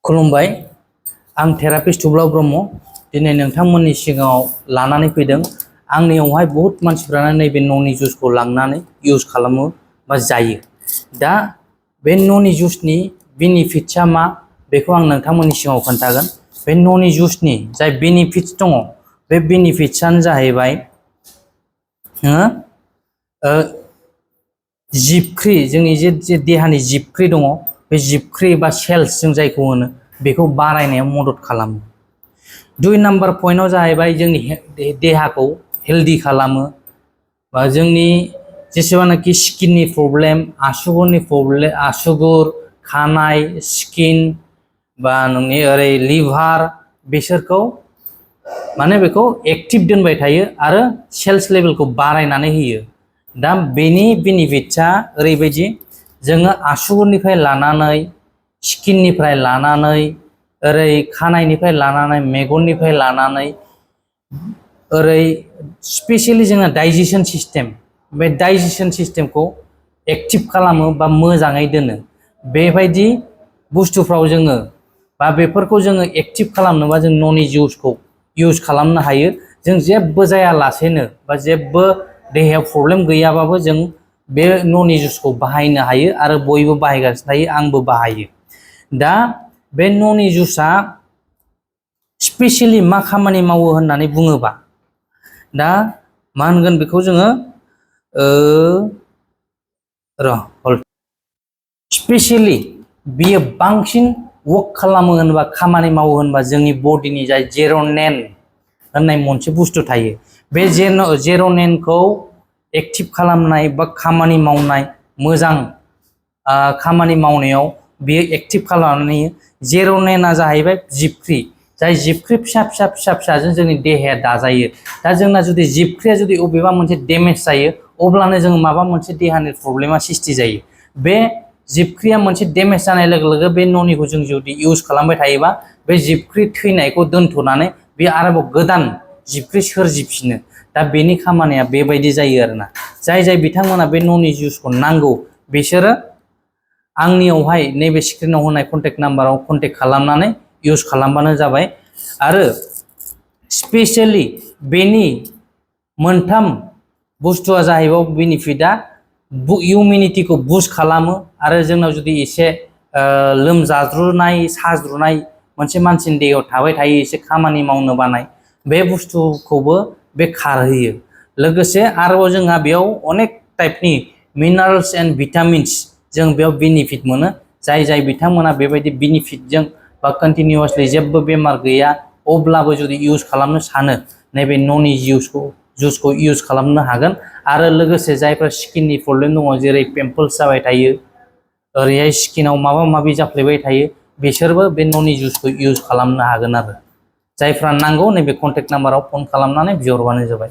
खुलुमबाय आं थेरापिस्ट थुब्ला ब्रह्म दिनै नोंथांमोननि सिगाङाव लानानै फैदों आंनियावहाय बहुत मानसिफ्रानो नैबे ननि जुसखौ लांनानै इउज खालामो बा जायो दा बे ननि जुसनि बेनिफिट्सआ मा बेखौ आं नोंथांमोननि सिगाङाव खोन्थागोन बे ननि जुसनि जाय बेनिफिट्स दङ बे बेनिफिट्सआनो जाहैबाय जिबख्रि जोंनि जे देहानि जिबख्रि दङ बे जिबख्रि बा सेल्स जों जायखौ होनो बेखौ बारायनायाव मदद खालामो। 2 नाम्बार पइन्टआव जाहैबाय जोंनि देहाखौ हेल्दी खालामो बा जोंनि जेसेबांनाखि स्किननि प्रब्लेम आसुगुरनि प्रब्लेम आसुगुर खानाय स्किन बा नोंनि ओरै लिभार बिसोरखौ माने बेखौ एक्टिभ दोनबाय थायो आरो सेल्स लेभेलखौ बारायनानै होयो। दा बेनि बेनिफिट्सआ ओरैबायदि जोङो आसुगुरनिफ्राय लानानै स्किननिफ्राय लानानै ओरै खानायनिफ्राय लानानै मेगननिफ्राय लानानै ओरै स्पेशली जोंना डाइजेशन सिस्टेम बे डाइजेशन सिस्टेमखौ एक्टिभ खालामो बा मोजाङै दोनो बेबायदि बुस्थुफ्राव जोङो बा बेफोरखौ जोङो एक्टिभ खालामनोबा जों ननि जुसखौ इउज खालामनो हायो। जों जेबो जायालासेनो बा जेबो देहायाव प्रब्लेम गैयाबाबो जों बे ननि जुसखौ बाहायनो हायो आरो बयबो बाहायगासिनो थायो आंबो बाहायो। दा बे ननि जुसआ स्पेशली मा खामानि मावो होननानै बुङोबा दा मा होनगोन बेखौ जोङो स्पेशली बियो बांसिन वर्क खालामो होनबा खामानि मावो होनबा जोंनि बडिनि जाय जेर'नेन होननाय मोनसे बुस्थु थायो बे जेर'नेनखौ एक्टिभ खालामनाय बा खामानि मावनाय मोजां खामानि मावनायाव बेयो एक्टिभ खालामनानै जेर'नेना जाहैबाय जिबख्रि जाय जिबख्रि फिसा फिसाजों जोंनि देहाया दाजायो। दा जोंना जुदि जिबख्रिया जुदि अबेबा मोनसे डेमेज जायो अब्लानो जों माबा मोनसे देहानि प्रब्लेमा सृष्टि जायो। बे जिबख्रिया मोनसे डेमेज जानाय लोगो लोगो बे ननिखौ जों जुदि इउज खालामबाय थायोबा बे जिबख्रि थैनायखौ दोनथ'नानै बे आरोबाव गोदान जिबख्रि सोरजिफिनो। दा बेनि खामानिया बेबायदि जायो आरोना जाय बिथांमोना बे ननि जुसखौ नांगौ बिसोरो आंनियावहाय नैबे स्क्रिनाव होनाय कन्टेक्ट नाम्बाराव कन्टेक्ट खालामनानै इउज खालामबानो जाबाय। आरो स्पेशली बेनि मोनथाम बुस्थुआ जाहैबाय बेनिफिटआ इमिउनिटिखौ बुस्ट खालामो आरो जोंनाव जुदि एसे लोमजाज्रुनाय साज्रुनाय मोनसे मानसिनि देहायाव थाबाय थायो एसे खामानि मावनो बानाय बे बुस्थुखौबो बे खारहोयो। लोगोसे आरोबाव जोंहा बेयाव अनेक टाइपनि मिनारेल्स एन्ड भिटामिन्स जों बेयाव बेनिफिट मोनो जाय बिथांमोना बेबायदि बेनिफिटजों बा कन्टिनिउसलि जेबो बेमार गैया अब्लाबो जुदि इउज खालामनो सानो नैबे ननि जुसखौ इउज खालामनो हागोन। आरो लोगोसे जायफ्रा स्किननि प्रब्लेम दङ जेरै पिम्पल्स जाबाय थायो ओरैहाय स्किनाव माबा माबि जाफ्लेबाय थायो बिसोरबो बे ननि जुसखौ इउज खालामनो हागोन। आरो जायफ्रा नांगौ नैबे कन्टेक्ट नाम्बाराव फन खालामनानै बिहरबानो जाबाय।